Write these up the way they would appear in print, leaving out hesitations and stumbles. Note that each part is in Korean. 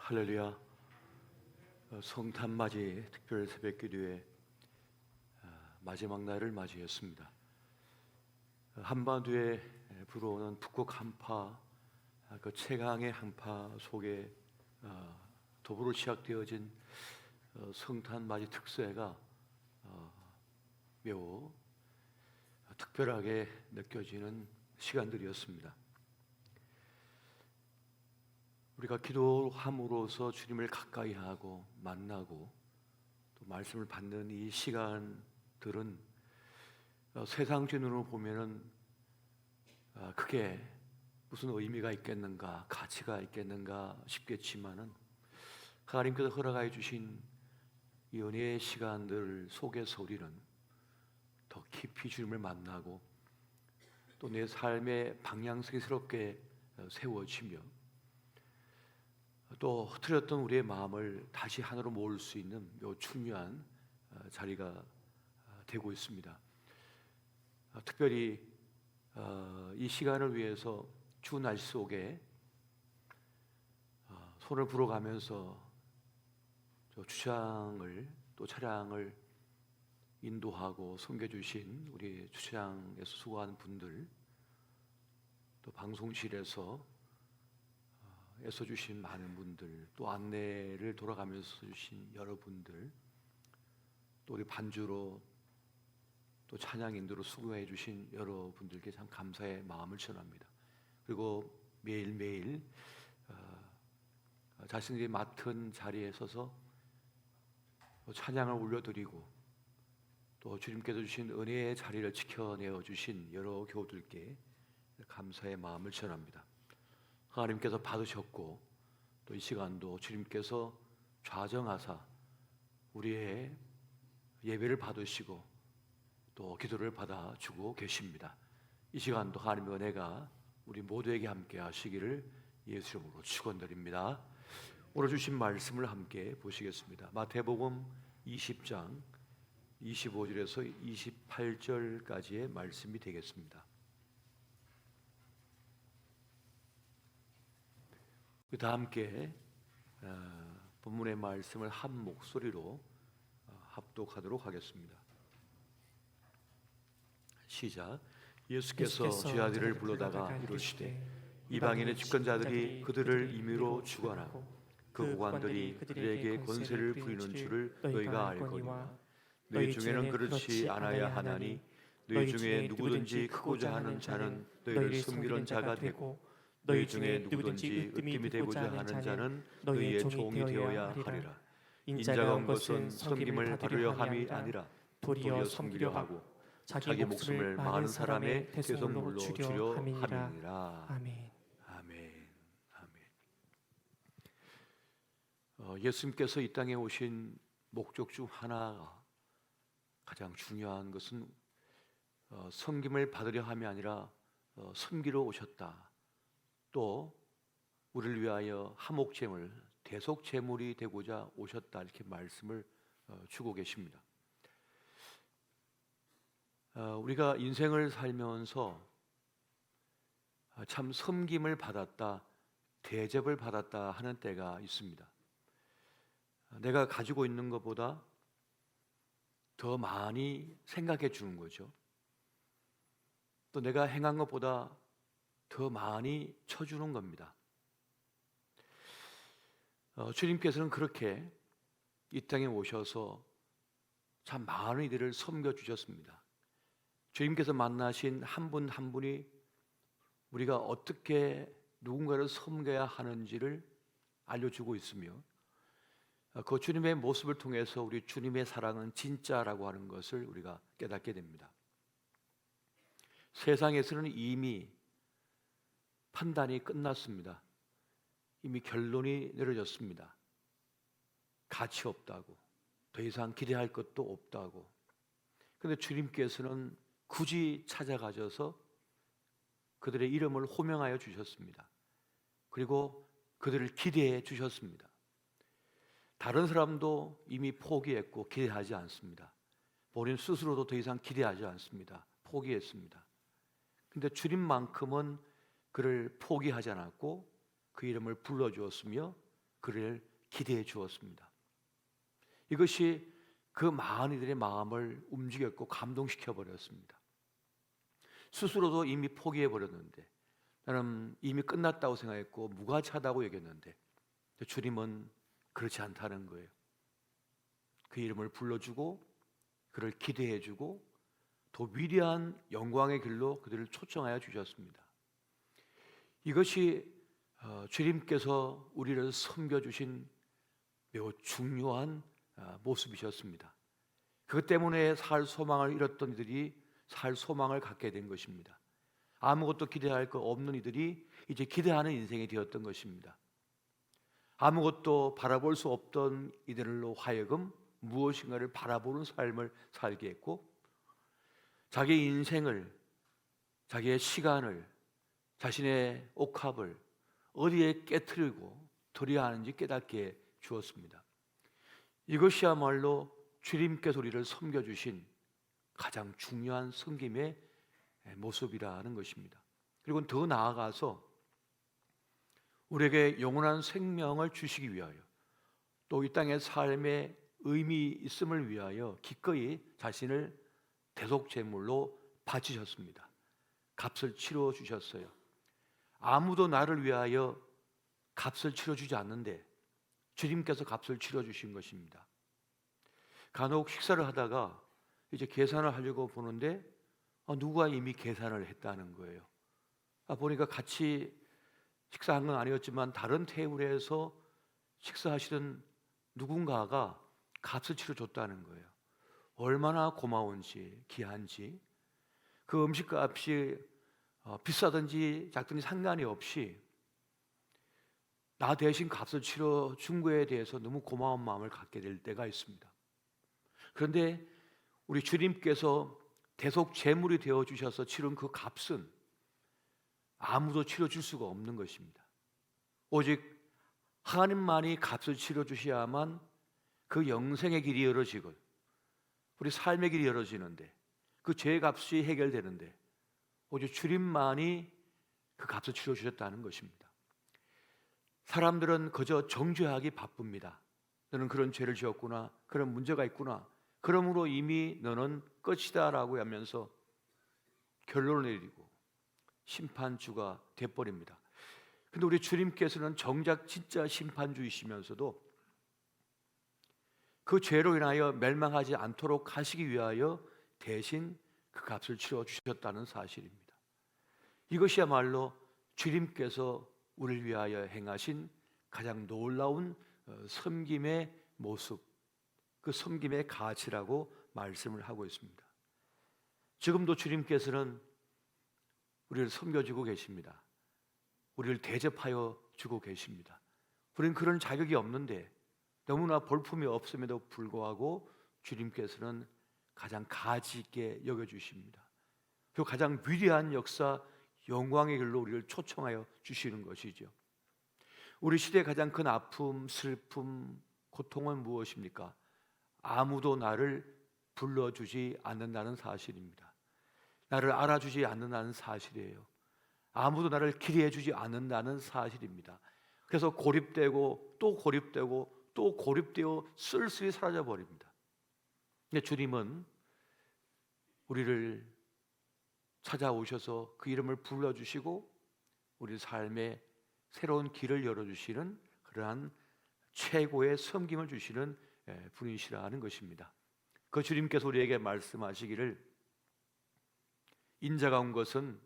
할렐루야. 성탄맞이 특별 새벽기도회 마지막 날을 맞이했습니다. 한반도에 불어오는 북극 한파, 그 최강의 한파 속에 도보로 시작되어진 성탄맞이 특세가 매우 특별하게 느껴지는 시간들이었습니다. 우리가 기도함으로써 주님을 가까이 하고 만나고 또 말씀을 받는 이 시간들은 세상적인 눈으로 보면은 그게 무슨 의미가 있겠는가, 가치가 있겠는가 싶겠지만은 하나님께서 허락해 주신 이 은혜의 시간들 속에서 우리는 더 깊이 주님을 만나고 또 내 삶의 방향성이 새롭게 세워지며 또 흐트렸던 우리의 마음을 다시 하나로 모을 수 있는 매우 중요한 자리가 되고 있습니다. 특별히 이 시간을 위해서 추운 날씨 속에 손을 불어가면서 주차장을 또 차량을 인도하고 섬겨주신 우리 주차장에서 수고하는 분들, 또 방송실에서 애써주신 많은 분들, 또 안내를 돌아가면서 주신 여러분들, 또 우리 반주로 또 찬양 인도로 수고해 주신 여러분들께 참 감사의 마음을 전합니다. 그리고 매일매일 자신들이 맡은 자리에 서서 찬양을 올려드리고 또 주님께서 주신 은혜의 자리를 지켜내어 주신 여러 교우들께 감사의 마음을 전합니다. 하나님께서 받으셨고 또 이 시간도 주님께서 좌정하사 우리의 예배를 받으시고 또 기도를 받아주고 계십니다. 이 시간도 하나님의 은혜가 우리 모두에게 함께 하시기를 예수 이름으로 축원드립니다. 오늘 주신 말씀을 함께 보시겠습니다. 마태복음 20장 25절에서 28절까지의 말씀이 되겠습니다. 다 함께 본문의 말씀을 한 목소리로 합독하도록 하겠습니다. 시작. 예수께서 제 아들을 불러다가 이르시되 이방인의 집권자들이 그들을 임의로 주관하고 그 고관들이 그들에게 권세를 부리는 줄을 너희가 알거니와 너희 중에는 그렇지 않아야 하나니 너희 중에 누구든지 크고자 하는 자는 너희를 섬기는 자가 되고 너희 중에 누구든지 으뜸이 되고자 하는 자는 너희의 종이 되어야 하리라. 인자가 온 것은 섬김을 받으려 함이 아니라 도리어 섬기려 하고 자기 목숨을 많은 사람의 대속물로 주려 함이니라. 아멘. 아멘. 아멘. 예수님께서 이 땅에 오신 목적 중 하나가 가장 중요한 것은 섬김을 받으려 함이 아니라 섬기러 오셨다. 또 우리를 위하여 화목제물, 대속제물이 되고자 오셨다, 이렇게 말씀을 주고 계십니다. 우리가 인생을 살면서 참 섬김을 받았다, 대접을 받았다 하는 때가 있습니다. 내가 가지고 있는 것보다 더 많이 생각해 주는 거죠. 또 내가 행한 것보다 더 많이 쳐주는 겁니다. 주님께서는 그렇게 이 땅에 오셔서 참 많은 이들을 섬겨주셨습니다. 주님께서 만나신 한 분 한 분이 우리가 어떻게 누군가를 섬겨야 하는지를 알려주고 있으며 그 주님의 모습을 통해서 우리 주님의 사랑은 진짜라고 하는 것을 우리가 깨닫게 됩니다. 세상에서는 이미 판단이 끝났습니다. 이미 결론이 내려졌습니다. 가치 없다고, 더 이상 기대할 것도 없다고. 그런데 주님께서는 굳이 찾아가셔서 그들의 이름을 호명하여 주셨습니다. 그리고 그들을 기대해 주셨습니다. 다른 사람도 이미 포기했고 기대하지 않습니다. 본인 스스로도 더 이상 기대하지 않습니다. 포기했습니다. 그런데 주님만큼은 그를 포기하지 않았고 그 이름을 불러주었으며 그를 기대해 주었습니다. 이것이 그 많은 이들의 마음을 움직였고 감동시켜 버렸습니다. 스스로도 이미 포기해 버렸는데, 나는 이미 끝났다고 생각했고 무가차다고 여겼는데, 주님은 그렇지 않다는 거예요. 그 이름을 불러주고 그를 기대해 주고 더 위대한 영광의 길로 그들을 초청하여 주셨습니다. 이것이 주님께서 우리를 섬겨주신 매우 중요한 모습이셨습니다. 그것 때문에 살 소망을 잃었던 이들이 살 소망을 갖게 된 것입니다. 아무것도 기대할 것 없는 이들이 이제 기대하는 인생이 되었던 것입니다. 아무것도 바라볼 수 없던 이들로 하여금 무엇인가를 바라보는 삶을 살게 했고, 자기 인생을, 자기의 시간을, 자신의 옥합을 어디에 깨트리고 들여야 하는지 깨닫게 주었습니다. 이것이야말로 주님께서 우리를 섬겨주신 가장 중요한 섬김의 모습이라는 것입니다. 그리고 더 나아가서 우리에게 영원한 생명을 주시기 위하여, 또 이 땅의 삶의 의미 있음을 위하여 기꺼이 자신을 대속제물로 바치셨습니다. 값을 치러 주셨어요. 아무도 나를 위하여 값을 치러주지 않는데 주님께서 값을 치러주신 것입니다. 간혹 식사를 하다가 이제 계산을 하려고 보는데 누가 이미 계산을 했다는 거예요. 보니까 같이 식사한 건 아니었지만 다른 테이블에서 식사하시던 누군가가 값을 치러줬다는 거예요. 얼마나 고마운지, 귀한지. 그 음식값이 비싸든지 작든지 상관이 없이 나 대신 값을 치러준 거에 대해서 너무 고마운 마음을 갖게 될 때가 있습니다. 그런데 우리 주님께서 대속 제물이 되어 주셔서 치른 그 값은 아무도 치러줄 수가 없는 것입니다. 오직 하나님만이 값을 치러주셔야만 그 영생의 길이 열어지고 우리 삶의 길이 열어지는데, 그 죄의 값이 해결되는데 오직 주님만이 그 값을 치러주셨다는 것입니다. 사람들은 그저 정죄하기 바쁩니다. 너는 그런 죄를 지었구나, 그런 문제가 있구나, 그러므로 이미 너는 끝이다 라고 하면서 결론을 내리고 심판주가 돼버립니다. 근데 우리 주님께서는 정작 진짜 심판주이시면서도 그 죄로 인하여 멸망하지 않도록 하시기 위하여 대신 그 값을 치러 주셨다는 사실입니다. 이것이야말로 주님께서 우리를 위하여 행하신 가장 놀라운 섬김의 모습, 그 섬김의 가치라고 말씀을 하고 있습니다. 지금도 주님께서는 우리를 섬겨주고 계십니다. 우리를 대접하여 주고 계십니다. 우리는 그런 자격이 없는데, 너무나 볼품이 없음에도 불구하고 주님께서는 가장 가치 있게 여겨주십니다. 그리고 가장 위대한 역사, 영광의 길로 우리를 초청하여 주시는 것이죠. 우리 시대의 가장 큰 아픔, 슬픔, 고통은 무엇입니까? 아무도 나를 불러주지 않는다는 사실입니다. 나를 알아주지 않는다는 사실이에요. 아무도 나를 기대해 주지 않는다는 사실입니다. 그래서 고립되고 또 고립되고 또 고립되어 쓸쓸히 사라져 버립니다. 근데 주님은 우리를 찾아오셔서 그 이름을 불러주시고 우리 삶의 새로운 길을 열어주시는 그러한 최고의 섬김을 주시는 분이시라는 것입니다. 그 주님께서 우리에게 말씀하시기를, 인자가 온 것은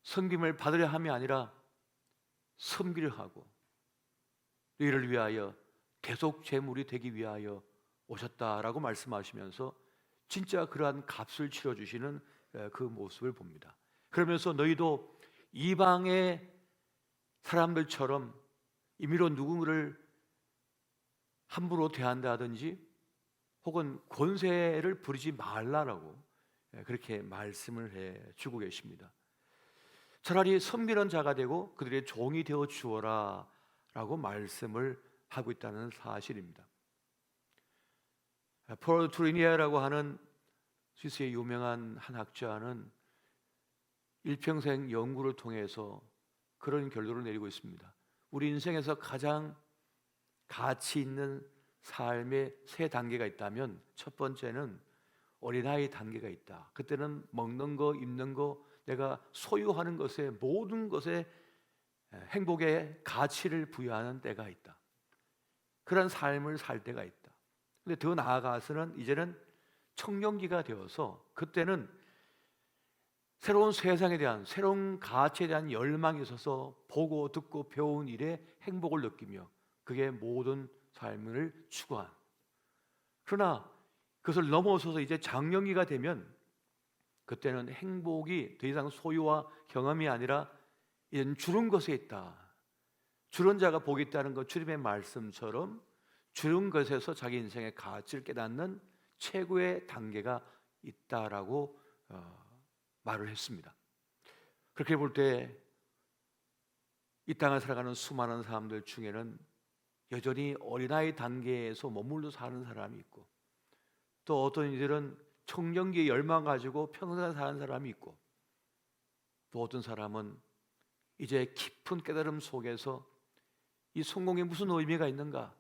섬김을 받으려 함이 아니라 섬기려 하고 너희를 위하여 대속 제물이 되기 위하여 오셨다라고 말씀하시면서 진짜 그러한 값을 치러주시는 그 모습을 봅니다. 그러면서 너희도 이방의 사람들처럼 임의로 누구를 함부로 대한다든지 혹은 권세를 부리지 말라라고 그렇게 말씀을 해주고 계십니다. 차라리 섬기는 자가 되고 그들의 종이 되어 주어라 라고 말씀을 하고 있다는 사실입니다. 폴 트루니아라고 하는 스위스의 유명한 한 학자는 일평생 연구를 통해서 그런 결론을 내리고 있습니다. 우리 인생에서 가장 가치 있는 삶의 세 단계가 있다면 첫 번째는 어린아이 단계가 있다. 그때는 먹는 거, 입는 거, 내가 소유하는 것에 모든 것에 행복의 가치를 부여하는 때가 있다. 그런 삶을 살 때가 있다. 근데 더 나아가서는 이제는 청년기가 되어서 그때는 새로운 세상에 대한, 새로운 가치에 대한 열망이 있어서 보고 듣고 배운 일에 행복을 느끼며 그게 모든 삶을 추구한. 그러나 그것을 넘어서서 이제 장년기가 되면 그때는 행복이 더 이상 소유와 경험이 아니라 이제는 주는 것에 있다. 주는 자가 복이 있다는 것, 주님의 말씀처럼 주는 것에서 자기 인생의 가치를 깨닫는 최고의 단계가 있다라고 말을 했습니다. 그렇게 볼 때 이 땅을 살아가는 수많은 사람들 중에는 여전히 어린아이 단계에서 머물러 사는 사람이 있고, 또 어떤 이들은 청년기에 열망 가지고 평생 사는 사람이 있고, 또 어떤 사람은 이제 깊은 깨달음 속에서 이 성공에 무슨 의미가 있는가,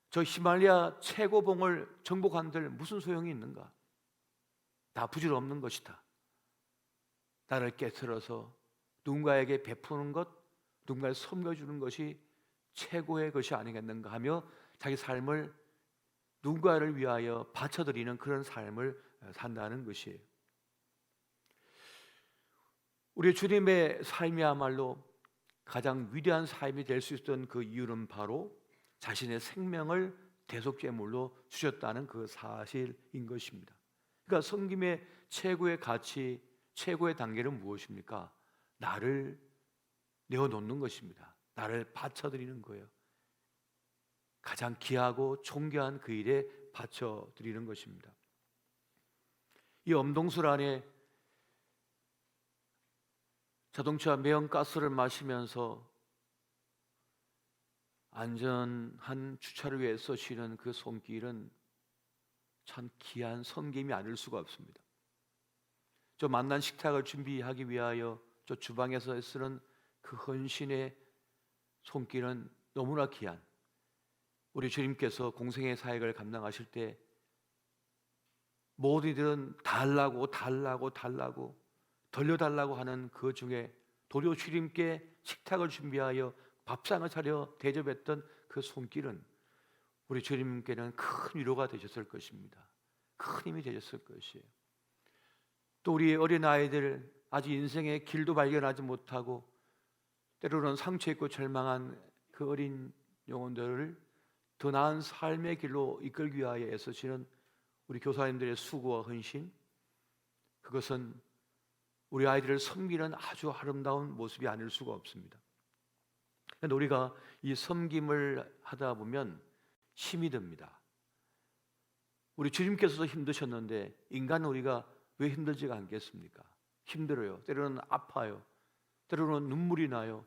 저 히말라야 최고봉을 정복한들 무슨 소용이 있는가, 다 부질없는 것이다. 나를 깨트려서 누군가에게 베푸는 것, 누군가를 섬겨주는 것이 최고의 것이 아니겠는가 하며 자기 삶을 누군가를 위하여 바쳐드리는 그런 삶을 산다는 것이에요. 우리 주님의 삶이야말로 가장 위대한 삶이 될 수 있었던 그 이유는 바로 자신의 생명을 대속제물로 주셨다는 그 사실인 것입니다. 그러니까 섬김의 최고의 가치, 최고의 단계는 무엇입니까? 나를 내어놓는 것입니다. 나를 바쳐드리는 거예요. 가장 귀하고 존귀한 그 일에 바쳐드리는 것입니다. 이 엄동설 안에 자동차 매연가스를 마시면서 안전한 주차를 위해서 쉬는 그 손길은 참 귀한 섬김이 아닐 수가 없습니다. 저 만난 식탁을 준비하기 위하여 저 주방에서 쓰는 그 헌신의 손길은 너무나 귀한, 우리 주님께서 공생의 사역을 감당하실 때 모든 이들은 달라고 돌려달라고 하는 그 중에 도리어 주님께 식탁을 준비하여 밥상을 차려 대접했던 그 손길은 우리 주님께는 큰 위로가 되셨을 것입니다. 큰 힘이 되셨을 것이에요. 또 우리 어린아이들, 아직 인생의 길도 발견하지 못하고 때로는 상처 있고 절망한 그 어린 영혼들을 더 나은 삶의 길로 이끌기 위하여 애쓰시는 우리 교사님들의 수고와 헌신, 그것은 우리 아이들을 섬기는 아주 아름다운 모습이 아닐 수가 없습니다. 그런데 우리가 이 섬김을 하다 보면 힘이 듭니다. 우리 주님께서도 힘드셨는데 인간 우리가 왜 힘들지가 않겠습니까? 힘들어요. 때로는 아파요. 때로는 눈물이 나요.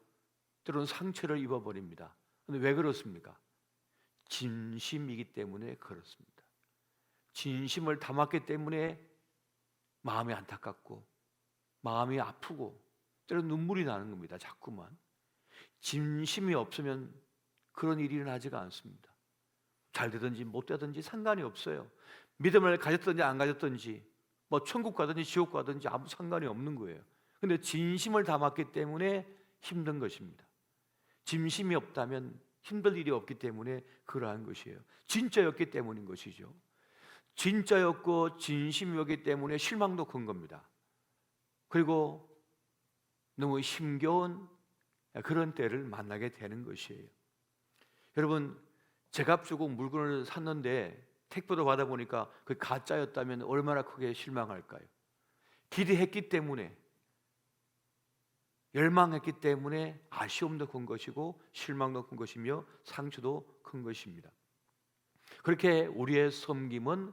때로는 상처를 입어버립니다. 그런데 왜 그렇습니까? 진심이기 때문에 그렇습니다. 진심을 담았기 때문에 마음이 안타깝고 마음이 아프고 때로는 눈물이 나는 겁니다. 자꾸만. 진심이 없으면 그런 일이 일어나지가 않습니다. 잘 되든지 못 되든지 상관이 없어요. 믿음을 가졌든지 안 가졌든지, 뭐 천국 가든지 지옥 가든지 아무 상관이 없는 거예요. 근데 진심을 담았기 때문에 힘든 것입니다. 진심이 없다면 힘들 일이 없기 때문에 그러한 것이에요. 진짜였기 때문인 것이죠. 진짜였고 진심이었기 때문에 실망도 큰 겁니다. 그리고 너무 힘겨운 그런 때를 만나게 되는 것이에요. 여러분, 제값 주고 물건을 샀는데 택배도 받아보니까 그 가짜였다면 얼마나 크게 실망할까요? 기대했기 때문에, 열망했기 때문에 아쉬움도 큰 것이고 실망도 큰 것이며 상처도 큰 것입니다. 그렇게 우리의 섬김은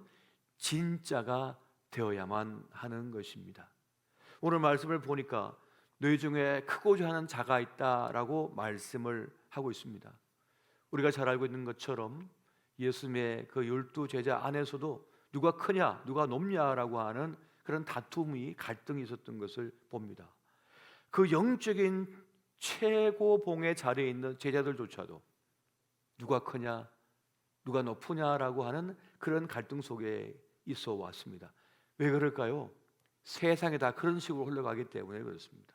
진짜가 되어야만 하는 것입니다. 오늘 말씀을 보니까 너희 중에 크고자 하는 자가 있다라고 말씀을 하고 있습니다. 우리가 잘 알고 있는 것처럼 예수님의 그 12 제자 안에서도 누가 크냐, 누가 높냐라고 하는 그런 다툼이, 갈등이 있었던 것을 봅니다. 그 영적인 최고봉의 자리에 있는 제자들조차도 누가 크냐, 누가 높으냐라고 하는 그런 갈등 속에 있어 왔습니다. 왜 그럴까요? 세상에 다 그런 식으로 흘러가기 때문에 그렇습니다.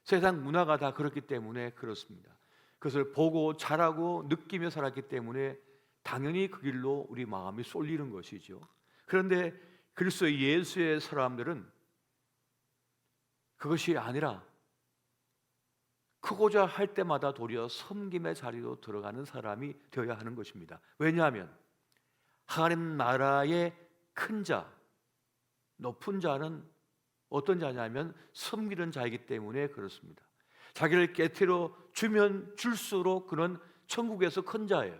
세상 문화가 다 그렇기 때문에 그렇습니다. 그것을 보고 자라고 느끼며 살았기 때문에 당연히 그 길로 우리 마음이 쏠리는 것이죠. 그런데 그리스도 예수의 사람들은 그것이 아니라 크고자 할 때마다 도리어 섬김의 자리로 들어가는 사람이 되어야 하는 것입니다. 왜냐하면 하나님 나라의 큰 자, 높은 자는 어떤 자냐면 섬기는 자이기 때문에 그렇습니다. 자기를 깨트려 주면 줄수록 그는 천국에서 큰 자예요.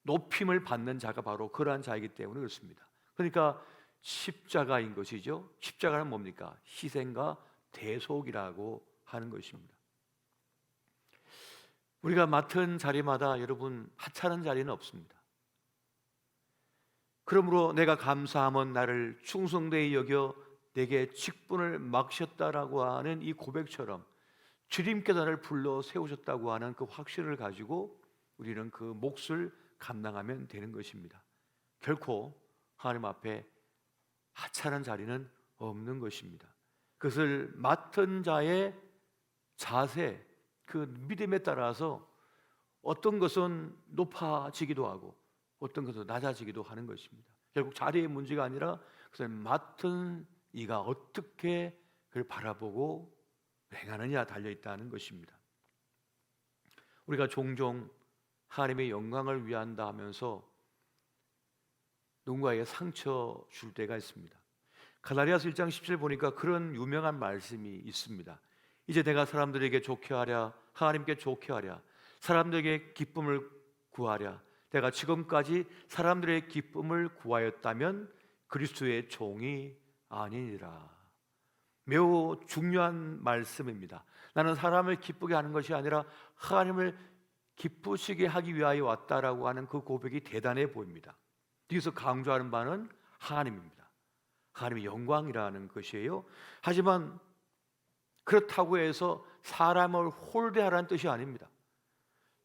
높임을 받는 자가 바로 그러한 자이기 때문에 그렇습니다. 그러니까 십자가인 것이죠. 십자가는 뭡니까? 희생과 대속이라고 하는 것입니다. 우리가 맡은 자리마다 여러분 하찮은 자리는 없습니다. 그러므로 내가 감사함은 나를 충성되이 여겨 내게 직분을 맡으셨다라고 하는 이 고백처럼 주님께서 나를 불러 세우셨다고 하는 그 확신을 가지고 우리는 그 몫을 감당하면 되는 것입니다. 결코 하나님 앞에 하찮은 자리는 없는 것입니다. 그것을 맡은 자의 자세, 그 믿음에 따라서 어떤 것은 높아지기도 하고 어떤 것은 낮아지기도 하는 것입니다. 결국 자리의 문제가 아니라 그것을 맡은 이가 어떻게 그걸 바라보고 행하느냐 달려있다는 것입니다. 우리가 종종 하나님의 영광을 위한다 하면서 누군가에게 상처 줄 때가 있습니다. 갈라디아서 1장 17 보니까 그런 유명한 말씀이 있습니다. 이제 내가 사람들에게 좋게 하랴, 하나님께 좋게 하랴, 사람들에게 기쁨을 구하랴. 내가 지금까지 사람들의 기쁨을 구하였다면 그리스도의 종이 아니니라. 매우 중요한 말씀입니다. 나는 사람을 기쁘게 하는 것이 아니라 하나님을 기쁘시게 하기 위하여 왔다라고 하는 그 고백이 대단해 보입니다. 여기서 강조하는 바는 하나님입니다. 하나님의 영광이라는 것이에요. 하지만 그렇다고 해서 사람을 홀대하라는 뜻이 아닙니다.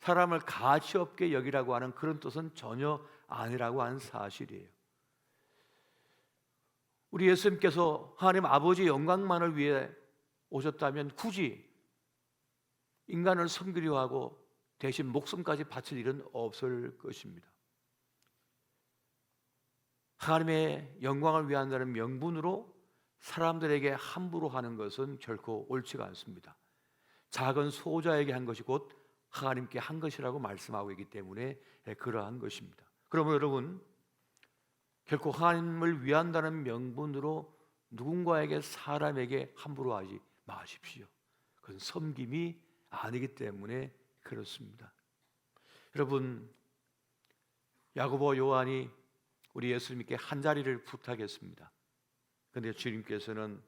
사람을 가치없게 여기라고 하는 그런 뜻은 전혀 아니라고 하는 사실이에요. 우리 예수님께서 하나님 아버지의 영광만을 위해 오셨다면 굳이 인간을 섬기려 하고 대신 목숨까지 바칠 일은 없을 것입니다. 하나님의 영광을 위한다는 명분으로 사람들에게 함부로 하는 것은 결코 옳지가 않습니다. 작은 소자에게 한 것이 곧 하나님께 한 것이라고 말씀하고 있기 때문에 그러한 것입니다. 그러면 여러분, 결코 하나님을 위한다는 명분으로 누군가에게 사람에게 함부로 하지 마십시오. 그건 섬김이 아니기 때문에 그렇습니다. 여러분, 야고보 요한이 우리 예수님께 한 자리를 부탁했습니다. 그런데 주님께서는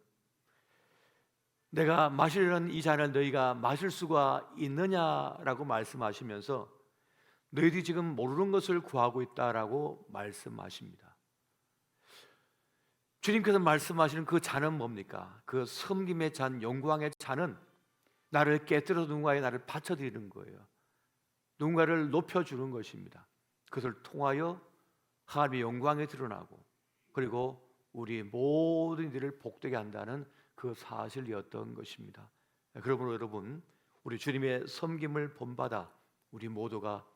내가 마시려는 이 잔을 너희가 마실 수가 있느냐라고 말씀하시면서 너희들이 지금 모르는 것을 구하고 있다라고 말씀하십니다. 주님께서 말씀하시는 그 잔은 뭡니까? 그 섬김의 잔, 영광의 잔은 나를 깨뜨려 누군가에 나를 바쳐드리는 거예요. 누군가를 높여주는 것입니다. 그것을 통하여 하나님의 영광이 드러나고 그리고 우리 모든 일을 복되게 한다는 그 사실이었던 것입니다. 그러므로 여러분, 우리 주님의 섬김을 본받아 우리 모두가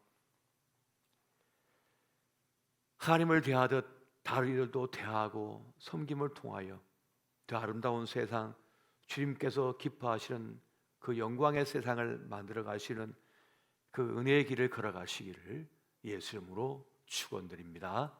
하나님을 대하듯 다른 이들도 대하고 섬김을 통하여 더 아름다운 세상, 주님께서 기뻐하시는 그 영광의 세상을 만들어 가시는 그 은혜의 길을 걸어가시기를 예수 이름으로 축원드립니다.